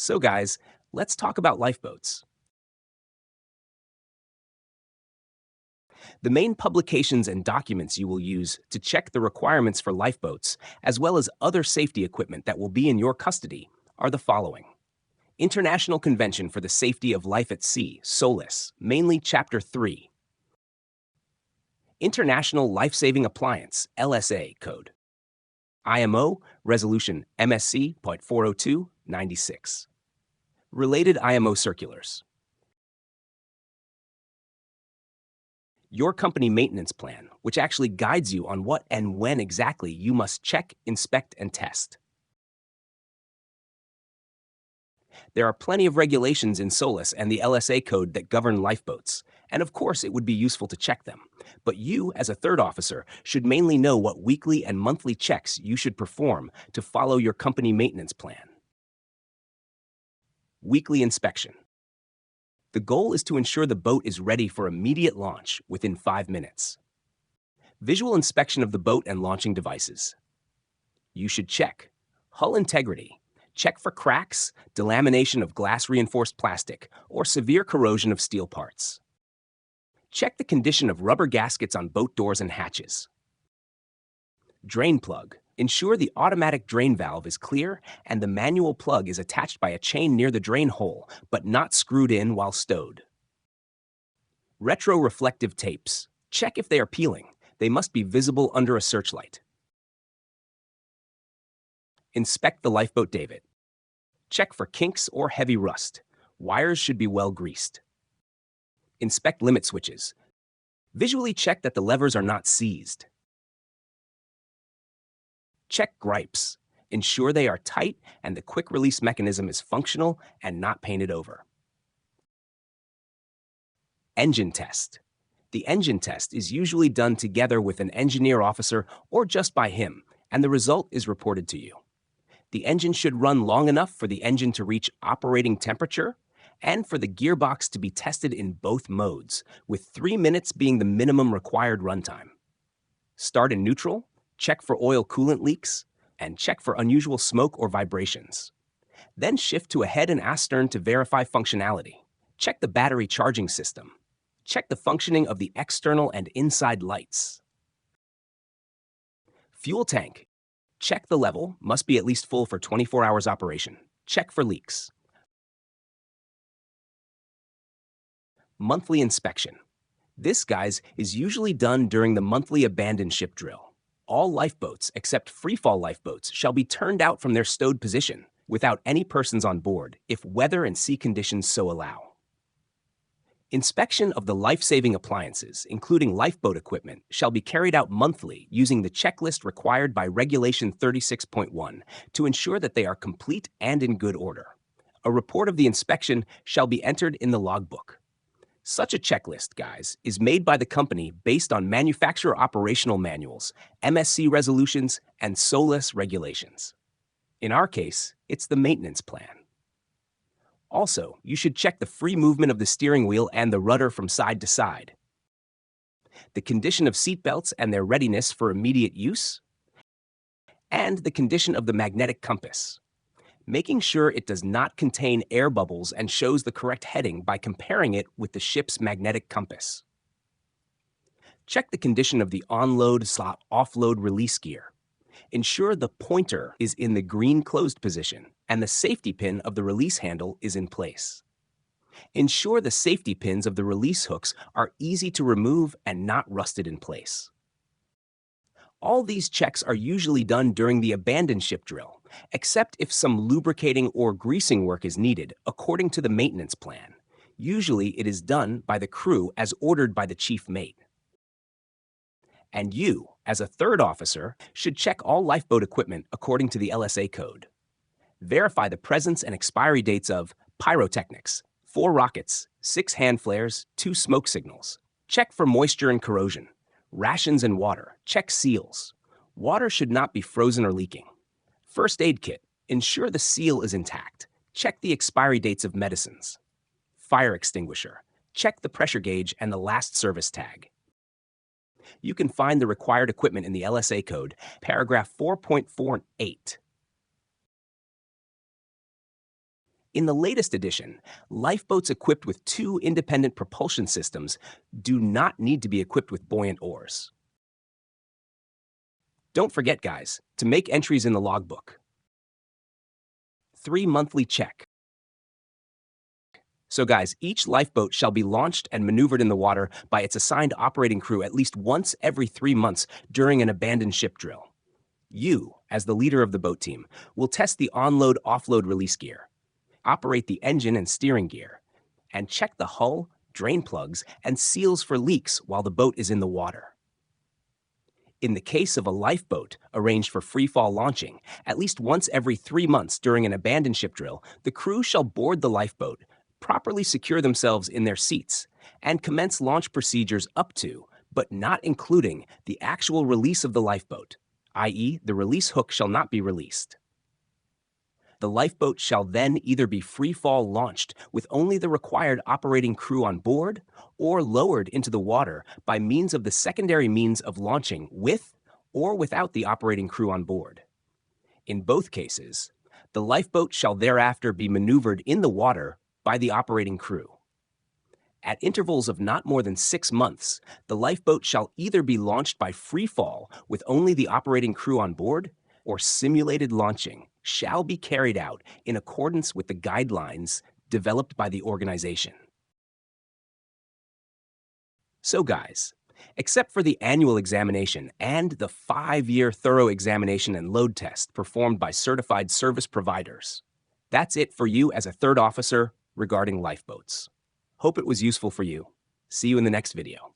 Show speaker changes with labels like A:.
A: So guys, let's talk about lifeboats. The main publications and documents you will use to check the requirements for lifeboats, as well as other safety equipment that will be in your custody, are the following. International Convention for the Safety of Life at Sea, SOLAS, mainly Chapter 3. International Life-Saving Appliance, LSA Code. IMO, Resolution MSC.402-96. Related IMO circulars. Your company maintenance plan, which actually guides you on what and when exactly you must check, inspect, and test. There are plenty of regulations in SOLAS and the LSA Code that govern lifeboats, and of course it would be useful to check them. But you, as a third officer, should mainly know what weekly and monthly checks you should perform to follow your company maintenance plan. Weekly inspection. The goal is to ensure the boat is ready for immediate launch within 5 minutes. Visual inspection of the boat and launching devices. You should check hull integrity. Check for cracks, delamination of glass-reinforced plastic, or severe corrosion of steel parts. Check the condition of rubber gaskets on boat doors and hatches. Drain plug. Ensure the automatic drain valve is clear and the manual plug is attached by a chain near the drain hole, but not screwed in while stowed. Retroreflective tapes. Check if they are peeling. They must be visible under a searchlight. Inspect the lifeboat davit. Check for kinks or heavy rust. Wires should be well greased. Inspect limit switches. Visually check that the levers are not seized. Check gripes. Ensure they are tight and the quick release mechanism is functional and not painted over. Engine test. The engine test is usually done together with an engineer officer or just by him, and the result is reported to you. The engine should run long enough for the engine to reach operating temperature and for the gearbox to be tested in both modes, with 3 minutes being the minimum required runtime. Start in neutral, check for oil coolant leaks, and check for unusual smoke or vibrations. Then shift to a head and astern to verify functionality. Check the battery charging system. Check the functioning of the external and inside lights. Fuel tank. Check the level, must be at least full for 24 hours operation. Check for leaks. Monthly inspection. This, guys, is usually done during the monthly abandoned ship drill. All lifeboats, except freefall lifeboats, shall be turned out from their stowed position without any persons on board if weather and sea conditions so allow. Inspection of the life-saving appliances, including lifeboat equipment, shall be carried out monthly using the checklist required by Regulation 36.1 to ensure that they are complete and in good order. A report of the inspection shall be entered in the logbook. Such a checklist, guys, is made by the company based on manufacturer operational manuals, MSC resolutions, and SOLAS regulations. In our case, it's the maintenance plan. Also, you should check the free movement of the steering wheel and the rudder from side to side, the condition of seatbelts and their readiness for immediate use, and the condition of the magnetic compass, making sure it does not contain air bubbles and shows the correct heading by comparing it with the ship's magnetic compass. Check the condition of the onload/offload release gear. Ensure the pointer is in the green closed position and the safety pin of the release handle is in place. Ensure the safety pins of the release hooks are easy to remove and not rusted in place. All these checks are usually done during the abandoned ship drill, except if some lubricating or greasing work is needed according to the maintenance plan. Usually it is done by the crew as ordered by the chief mate. And you, as a third officer, should check all lifeboat equipment according to the LSA Code. Verify the presence and expiry dates of pyrotechnics, 4 rockets, 6 hand flares, 2 smoke signals. Check for moisture and corrosion. Rations and water. Check seals. Water should not be frozen or leaking. First aid kit. Ensure the seal is intact. Check the expiry dates of medicines. Fire extinguisher. Check the pressure gauge and the last service tag. You can find the required equipment in the LSA Code, paragraph 4.48. In the latest edition, lifeboats equipped with 2 independent propulsion systems do not need to be equipped with buoyant oars. Don't forget, guys, to make entries in the logbook. 3 monthly check. So guys, each lifeboat shall be launched and maneuvered in the water by its assigned operating crew at least once every 3 months during an abandoned ship drill. You, as the leader of the boat team, will test the onload-offload release gear, operate the engine and steering gear, and check the hull, drain plugs, and seals for leaks while the boat is in the water. In the case of a lifeboat arranged for free-fall launching, at least once every 3 months during an abandoned ship drill, the crew shall board the lifeboat, properly secure themselves in their seats, and commence launch procedures up to, but not including, the actual release of the lifeboat, i.e., the release hook shall not be released. The lifeboat shall then either be free-fall launched with only the required operating crew on board, or lowered into the water by means of the secondary means of launching with or without the operating crew on board. In both cases, the lifeboat shall thereafter be maneuvered in the water by the operating crew. At intervals of not more than 6 months, the lifeboat shall either be launched by free fall with only the operating crew on board, or simulated launching shall be carried out in accordance with the guidelines developed by the organization. So guys, except for the annual examination and the 5-year thorough examination and load test performed by certified service providers, that's it for you as a third officer regarding lifeboats. Hope it was useful for you. See you in the next video.